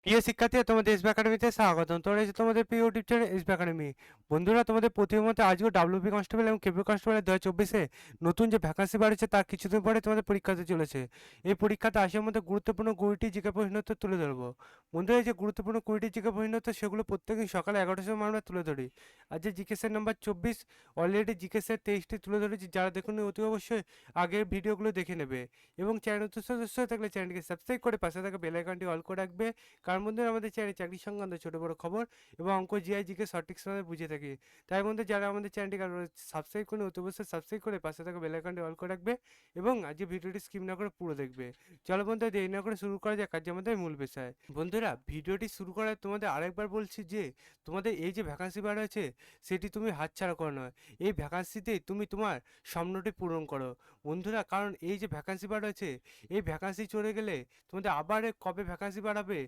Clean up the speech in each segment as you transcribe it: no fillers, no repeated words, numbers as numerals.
প্রিয় শিক্ষার্থী, তোমাদের এসবি একাডেমিতে স্বাগতম। তোমরা এই যে তোমাদের প্রিয় ইউটিউব চ্যানেল এসবি একাডেমি। বন্ধুরা, তোমাদের প্রতিমতে আজকে ডাব্লিউপি কনস্টেবল এবং কেপি কনস্টেবলের 2024-এ নতুন যে ভ্যাকান্সি বাড়ছে তার কিছুদিন পরে তোমাদের পরীক্ষাতে চলেছে। এই পরীক্ষাতে আসিয়ার মধ্যে গুরুত্বপূর্ণ 20টি জিকে প্রশ্ন উত্তর তুলে ধরবো। বন্ধুরা, এই যে গুরুত্বপূর্ণ 20টি জিকে প্রশ্ন উত্তর সেগুলো প্রত্যেকদিন সকালে 11টার সময় আমরা তুলে ধরি। আর যে GK set number 24 already GK set 23টি তুলে ধরেছি। যারা দেখুন অতি অবশ্যই আগের ভিডিওগুলো দেখে নেবে এবং চ্যানেল নতুন সদস্য হয়ে থাকলে চ্যানেলকে সাবস্ক্রাইব করে পাশে থাকা বেল আইকনটি অল করে রাখবে। কারণ বন্ধুরা, আমাদের চ্যানেলে চাকরি সংক্রান্ত ছোটো বড়ো খবর এবং অঙ্ক জিআই জিকে সঠিক সময়ে বুঝে থাকি। তাই বন্ধু, যারা আমাদের চ্যানেলটিকে সাবস্ক্রাইব করে অতি অবশ্যই সাবস্ক্রাইব করে পাশে থাকা বেল আইকনটি অল করে রাখবে এবং আজকে ভিডিওটি স্কিপ না করে পুরো দেখবে। চলো বন্ধু, দেরি না করে শুরু করা যাক আজ আমাদের মূল বিষয়। বন্ধুরা, ভিডিওটি শুরু করার তোমাদের আরেকবার বলছি যে তোমাদের এই যে ভ্যাকান্সি বার আছে সেটি তুমি হাতছাড়া করো নয়। এই ভ্যাকান্সিতে তুমি তোমার স্বপ্নটি পূরণ করো বন্ধুরা। কারণ এই যে ভ্যাকান্সি বার আছে, এই ভ্যাকান্সি চলে গেলে তোমাদের আবার কবে ভ্যাকান্সি বাড়াবে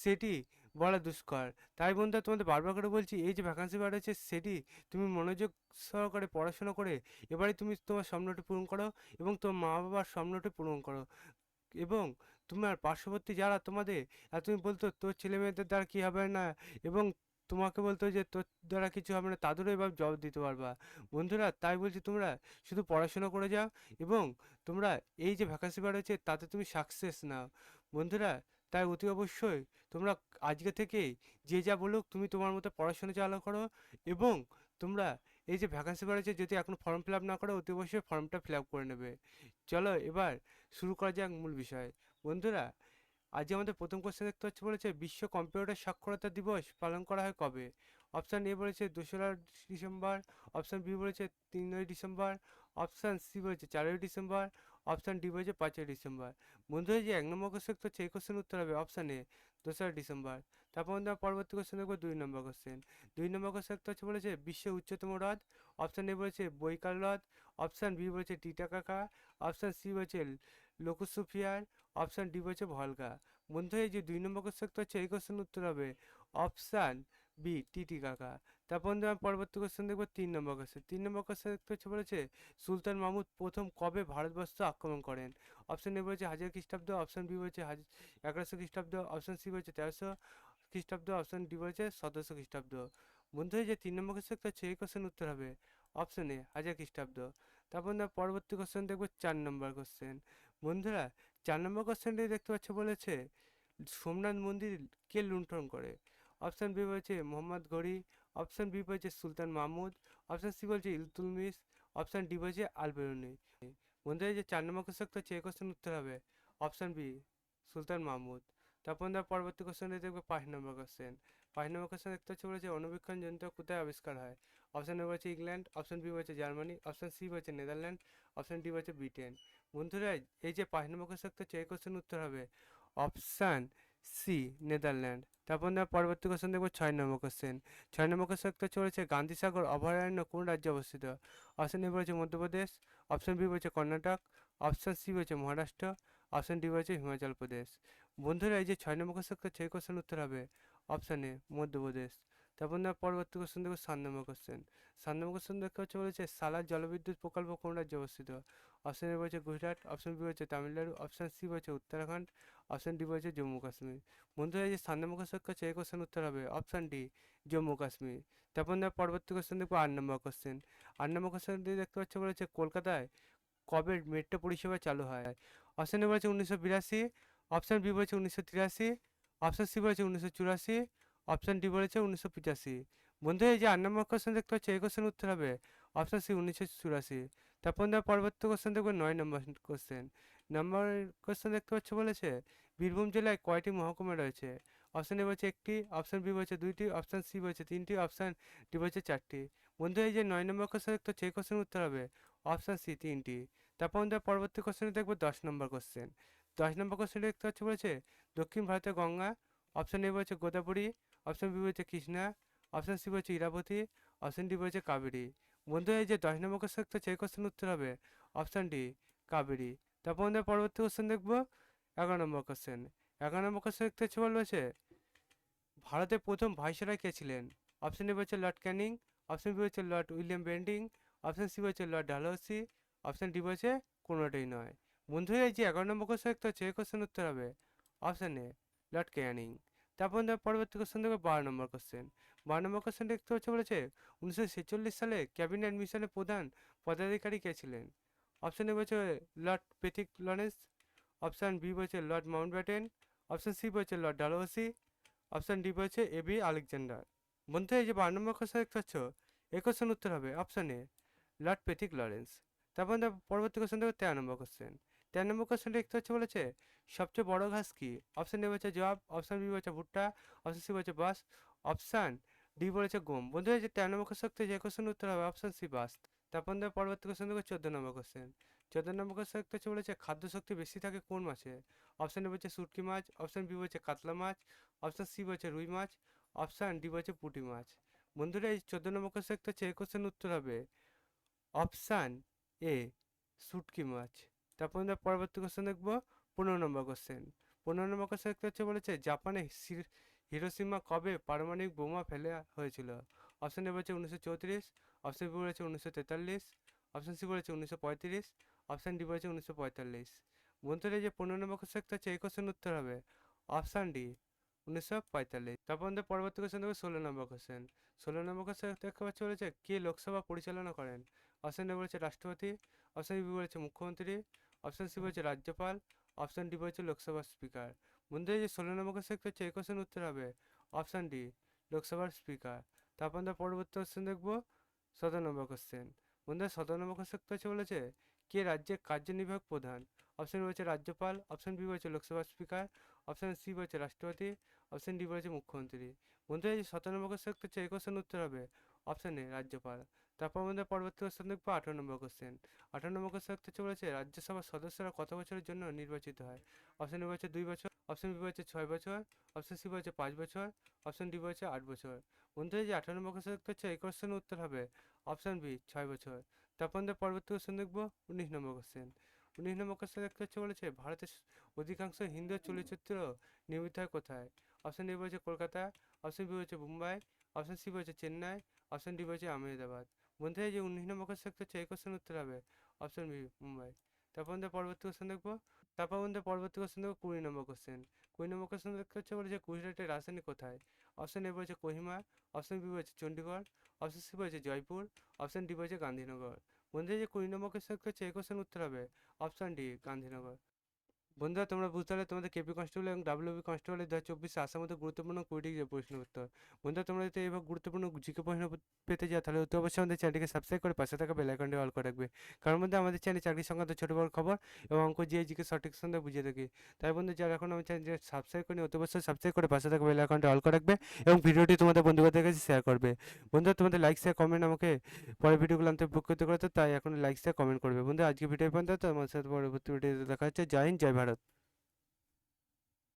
সেটি বলা দুষ্কর। তাই বন্ধুরা, তোমাদের বারবার করে বলছি, এই যে ভ্যাকান্সি বার আছে সেটি তুমি মনোযোগ সহকারে পড়াশোনা করে এবারে তুমি তোমার স্বপ্নটি পূরণ করো এবং তোমার মা বাবার স্বপ্নটি পূরণ করো। এবং তোমার পার্শ্ববর্তী যারা তোমাদের তুমি বলতো তোর ছেলে মেয়েদের দ্বারা কী হবে না, এবং তোমাকে বলতো যে তোর দ্বারা কিছু হবে না, তাদেরও এবার জবাব দিতে পারবা বন্ধুরা। তাই বলছি, তোমরা শুধু পড়াশোনা করে যাও এবং তোমরা এই যে ভ্যাকান্সি বার হয়েছে তাতে তুমি সাকসেস নাও বন্ধুরা। তাই অতি অবশ্যই তোমরা আজকে থেকেই যে যা বলুক তুমি তোমার মতো পড়াশোনা চালু করো এবং তোমরা এই যে ভ্যাকান্সি বাড়িয়েছে যদি এখন ফর্ম ফিল আপ না করো অতি অবশ্যই ফর্মটা ফিল আপ করে নেবে। চলো এবার শুরু করা যাক মূল বিষয়। বন্ধুরা, আজ আমাদের প্রথম কোশ্চেন দেখতে হচ্ছে, বলেছে বিশ্ব কম্পিউটার সাক্ষরতা দিবস পালন করা হয় কবে? অপশান এ বলেছে 2রা ডিসেম্বর, অপশান বি বলেছে 3ই ডিসেম্বর, অপশান সি বলেছে 4ই ডিসেম্বর, অপশান ডি বলেছে 5ই ডিসেম্বর। বন্ধুরা, যে 1 নম্বর কোশ্চেন হচ্ছে এই কোশ্চেন উত্তর হবে অপশান এ 2রা ডিসেম্বর। তারপর আমরা পরবর্তী কোশ্চেন দেখবো 2 নম্বর কোশ্চেন। 2 নম্বর কোশ্চেন হচ্ছে, বলেছে বিশ্বের উচ্চতম হ্রদ। অপশান এ বলেছে বৈকাল হ্রদ, অপশান বি বলেছে টিটাকাকা, অপশান সি বলেছে লোকোসোফিয়ার, অপশান ডি বলেছে ভলগা। বন্ধু, এই যে 2 নম্বর কোশ্চেন হচ্ছে এই কোশ্চেন উত্তর হবে অপশান বি টিটিকাকা। তারপর আমরা পরবর্তী কোশ্চেন দেখবো 3 নম্বর কোশ্চেন। 3 নম্বর কোশ্চেন দেখতে হচ্ছে, বলেছে সুলতান মাহমুদ প্রথম কবে ভারতবর্ষ আক্রমণ করেন? অপশান এ বলেছে 1000 খ্রিস্টাব্দ, অপশান বি বলেছে 1100 খ্রিস্টাব্দ, অপশান সি বলেছে 1300 খ্রিস্টাব্দ, অপশান ডি বলেছে 1700 খ্রিস্টাব্দ। বন্ধু, এই যে 3 নম্বর কোশ্চেন হচ্ছে এই কোশ্চেন উত্তর হবে অপশান এ 1000 খ্রিস্টাব্দ। তারপর আমরা পরবর্তী কোশ্চেন দেখবো 4 নম্বর কোশ্চেন। বন্ধুরা, 4 নম্বর কোশ্চেনটি দেখতে পাচ্ছ, বলেছে সোমনাথ মন্দির কে লুণ্ঠন করে? অপশান বি বলছে মোহাম্মদ ঘড়ি, অপশান বি বলছে সুলতান মাহমুদ, অপশান সি বলছে ইলতুলমিশ, অপশান ডি বলছে আলবেরুনি। বন্ধুরা, এই যে 4 নম্বর কোশ্চেন হচ্ছে এই কোশ্চেন উত্তর হবে অপশান বি সুলতান মাহমুদ। তারপর আমরা পরবর্তী কোশ্চেনে দেখবো 5 নম্বর কোশ্চেন। 5 নম্বর কোশ্চেন দেখতে হচ্ছে, বলেছে অনুবীক্ষণ যন্ত্র কোথায় আবিষ্কার হয়? অপশান এ বলছে ইংল্যান্ড, অপশান বি বলছে জার্মানি, অপশান সি বলছে নেদারল্যান্ড, অপশান ডি বলছে ব্রিটেন। বন্ধুরা, এই যে 5 নম্বর কোশ্চেন হচ্ছে এই কোশ্চেন উত্তর হবে অপশান সি নেদারল্যান্ড। তারপর আমরা পরবর্তী কোশ্চেন দেখবো 6 নম্বর কোশ্চেন। 6 নম্বর কোশ্চেন একটা চলেছে গান্ধীসাগর অভয়ারণ্য কোন রাজ্যে অবস্থিত? অপশান এ বলেছে মধ্যপ্রদেশ, অপশান বি বলেছে কর্ণাটক, অপশান সি বলেছে মহারাষ্ট্র, অপশান ডি বলেছে হিমাচল প্রদেশ। বন্ধুরা, এই যে 6 নম্বর কোশ্চেন সেই কোশ্চেন উত্তর হবে অপশান এ মধ্যপ্রদেশ। তারপর আমরা পরবর্তী কোশ্চেন দেখবো 7 নম্বর কোশ্চেন। 7 নম্বর কোশ্চেন দেখতে হচ্ছে, বলেছে সালার জলবিদ্যুৎ প্রকল্প কোন রাজ্যে অবস্থিত? অপশান এ বলেছে গুজরাট, অপশান বি বলেছে তামিলনাড়ু, অপশান সি বলেছে উত্তরাখণ্ড, অপশান ডি বলেছে জম্মু কাশ্মীর। বন্ধুরা, এই যে 7 নম্বর কোশ্চেন হচ্ছে এই কোশ্চেন উত্তর হবে অপশান ডি জম্মু কাশ্মীর। তারপর আমরা পরবর্তী কোশ্চেন দেখবো 8 নম্বর কোশ্চেন। 8 নম্বর কোশ্চেন দিয়ে দেখতে পাচ্ছ, বলেছে কলকাতায় কবে মেট্রো পরিষেবা চালু হয়? অপশান এ বলেছে 1982, অপশান বি বলেছে 1983, অপশান সি বলেছে 1984, অপশান ডি বলেছে 1985। বন্ধু, এই যে 8 নম্বর কোশ্চেন দেখতে পাচ্ছি এই কোশ্চেন উত্তর হবে অপশান সি 1984। তারপর আমরা পরবর্তী কোশ্চেন দেখবো 9 নম্বর কোশ্চেন। নম্বর কোশ্চেন দেখতে পাচ্ছ, বলেছে বীরভূম জেলায় কয়টি মহকুমা রয়েছে? অপশান এ বলছে একটি, অপশান বি বলছে দুইটি, অপশান সি বলছে তিনটি, অপশান ডি বলছে চারটি। বন্ধু, এই যে 9 নম্বর কোশ্চেন দেখতে হচ্ছে এই কোশ্চেন উত্তর হবে অপশান সি তিনটি। তারপর আমরা পরবর্তী কোশ্চেনে দেখবো 10 নম্বর কোশ্চেন। 10 নম্বর কোশ্চেন দেখতে হচ্ছে, বলেছে দক্ষিণ ভারতের গঙ্গা। অপশান এ বলছে গোদাবরী, অপশান বি বলছে কৃষ্ণা, অপশান সি বলছে ইরাবতী, অপশান ডি বলছে কাবেরী। বন্ধু, এই যে 10 নম্বর কোশ্চেন দেখতে হচ্ছে এই কোশ্চেন উত্তর হবে অপশান ডি কাবেরী। তারপর আমরা পরবর্তী কোশ্চেন দেখবো 11 নম্বর কোশ্চেন। 11 নম্বর কোশ্চেন দেখতে হচ্ছে, বলেছে ভারতের প্রথম ভাইসরয় কে ছিলেন? অপশান এ বলছে লর্ড ক্যানিং, অপশান বি বলছে Lord William Bentinck, option C বলছে লর্ড ডালহৌসি, অপশান ডি বলছে কোনোটাই নয়। বন্ধু, এই যে 11 নম্বর কোশ্চেন দেখতে হচ্ছে এই কোশ্চেন উত্তর হবে অপশান এ লর্ড ক্যানিং। তারপর পরবর্তী কোশ্চেন দেখবে 12 নম্বর কোশ্চেন। 12 নম্বর কোশ্চেন দেখতে হচ্ছে বলেছে 1946 সালে ক্যাবিনেট মিশনের প্রধান পদাধিকারী কে ছিলেন? অপশন এ বলছে Lord Pethick Lawrence, option B বলছে লর্ড মাউন্টব্যাটেন, অপশন সি বলছে লর্ড ডালহৌসি, অপশন ডি বলছে এবি আলেকজান্ডার। বন্ধু এই যে 12 নম্বর কোশ্চেন দেখতে পাচ্ছ, এই কোশ্চেন উত্তর হবে option A Lord Pethick Lawrence. তারপর পরবর্তী কোশ্চেন দেখো 13 নম্বর কোশ্চেন। 13 নম্বর কোশ্চেন দেখতে হচ্ছে বলেছে সবচেয়ে বড় ঘাস কি? অপশন এ বলছে জব, অপশন বি বলছে ভুট্টা, অপশন সি বলছে বাস, অপশন ডি বলেছে গম। বন্ধু এই যে 13 নম্বর কোশ্চেন যে কোশ্চেন উত্তর হবে অপশন সি বাস। তারপর পরবর্তী কোশ্চেন দেখো 14 নম্বর কোশ্চেন। 14 নম্বর কোশ্চেন দেখতে হচ্ছে বলেছে খাদ্য শক্তি বেশি থাকে কোন মাছে? অপশন এ বলছে শুটকি মাছ, অপশন বি বলছে কাতলা মাছ, অপশন সি বলছে রুই মাছ, অপশন ডি বলছে পুঁটি মাছ। বন্ধুরা এই 14 নম্বর কোশ্চেন দেখতে হচ্ছে এই কোশ্চেন উত্তর হবে অপশান এ শুটকি মাছ। তারপর আমরা পরবর্তী কোশ্চেন দেখবো 15 নম্বর কোশ্চেন। 15 নম্বর কোশ্চেন দেখতে হচ্ছে বলেছে জাপানে হিরোশিমা কবে পারমাণবিক বোমা ফেলা হয়েছিল? অপশন এ বলেছে 1934, অপশন বি বলেছে 1943, অপশন সি বলেছে 1935, অপশন ডি বলেছে 1945। বন্ধুরা এই যে 15 নম্বর কোশ্চেন দেখতে হচ্ছে এই কোশ্চেন উত্তর হবে অপশান ডি 1945। তারপর আমাদের পরবর্তী কোশ্চেন দেখবো 16 নম্বর কোশ্চেন। 16 নম্বর কোশ্চেন দেখতে পাচ্ছি বলেছে কে লোকসভা পরিচালনা করেন? অপশন এ বলেছে রাষ্ট্রপতি, অপশন বি বলেছে মুখ্যমন্ত্রী, অপশন সি বলেছে রাজ্যপাল, অপশন ডি বলেছে লোকসভার স্পিকার। বন্ধু এই যে 16 নম্বর কোশ্চেন দেখতে হচ্ছে এই কোশ্চেন উত্তর হবে অপশন ডি লোকসভার স্পিকার। তারপর আমরা পরবর্তী কোশ্চেন দেখবো 17 নম্বর কোশ্চেন। বন্ধু 17 নম্বর কোশ্চেন দেখতে হচ্ছে বলেছে কে রাজ্যের কার্যনির্বাহক প্রধান? অপশন বলছে রাজ্যপাল, অপশন বি বলছে লোকসভার স্পিকার, অপশন সি বলছে রাষ্ট্রপতি, অপশন ডি বলছে মুখ্যমন্ত্রী। বন্ধু এই যে 17 নম্বর কোশ্চেন দেখতে হচ্ছে এই কোশ্চেন উত্তর হবে অপশন এ রাজ্যপাল। তারপর আমাদের পরবর্তী কোশ্চেন দেখবো 18 নম্বর কোশ্চেন। 18 নম্বর কোশ্চেন দেখতে হচ্ছে বলেছে রাজ্যসভার সদস্যরা কত বছরের জন্য নির্বাচিত হয়? অপশন এ বলছে 2 বছর, অপশন বি বলছে 6 বছর, অপশন সি বলছে 5 বছর, অপশন ডি বলছে 8 বছর। বন্ধু এই যে 18 নম্বর কোশ্চেন দেখতে হচ্ছে এই কোশ্চেনের উত্তর হবে অপশন বি 6 বছর। তারপর আমাদের পরবর্তী কোশ্চেন দেখবো 19 নম্বর কোশ্চেন। 19 নম্বর কোশ্চেন দেখতে হচ্ছে বলেছে ভারতের অধিকাংশ হিন্দি চলচ্চিত্র নির্মিত হয় কোথায়? অপশন এ বলছে কলকাতা, অপশন বি বলছে মুম্বাই, অপশন সি বলছে চেন্নাই, অপশন ডি বলছে আহমেদাবাদ। বন্ধু এই যে 19 নম্বর কোশ্চেন দেখতে হচ্ছে এই কোশ্চেন উত্তর হবে অপশন বি মুম্বাই। তারপর আমাদের পরবর্তী কোশ্চেন দেখবো, তারপর আমাদের পরবর্তী কোশ্চেন দেখবো 20 নম্বর কোশ্চেন। 20 নম্বর কোশ্চেন দেখতে হচ্ছে বলেছে গুজরাটের রাজধানী কোথায়? অপশন এ বলছে কোহিমা, অপশন বি বলছে চণ্ডীগড়, অপশন সি বলছে জয়পুর, অপশন ডি বলছে গান্ধীনগর। বন্ধু এই যে 20 নম্বর কোশ্চেন দেখতে হচ্ছে এই কোশ্চেন উত্তর হবে অপশন ডি গান্ধীনগর। বন্ধুরা তোমরা বুঝতে পারলে তোমাদের কেপি কনস্টেবল এবং ডাব্লিউবি কনস্টেবলের 2024 আসার মধ্যে গুরুত্বপূর্ণ 20টি প্রশ্ন উত্তর। বন্ধুরা তোমরা যদি এইভাবে গুরুত্বপূর্ণ জিকে প্রশ্ন পেতে যাও তাহলে অতি অবশ্যই আমাদের চ্যানেলটিকে সাবস্ক্রাইব করে পাশে থাকা বেল আইকনটি অল করে রাখবে, কারণ মধ্যে আমাদের চ্যানেলে চাকরি সংক্রান্ত ছোটো বড় খবর এবং অঙ্ক যে জিকে সঠিক সন্ধ্যা বুঝিয়ে থাকি। তাই বন্ধু যারা এখন আমার চ্যানেলটি সাবস্ক্রাইব করেনি অতি অবশ্যই সাবস্ক্রাইব করে পাশে থাকা বেল আইকনটি অল করে রাখবে এবং ভিডিওটি তোমাদের বন্ধুদের কাছে শেয়ার করবে। বন্ধুরা তোমাদের লাইক শেয়ার কমেন্ট আমাকে পরের ভিডিওগুলো আনতে উপকৃত করতে, তাই এখন লাইক শেয়ার কমেন্ট করবে। বন্ধু আজকে ভিডিও পর্যন্ত, তোমার সাথে পরবর্তী ভিডিওতে দেখা হচ্ছে। জয় হিন্দ, জয় ভারত।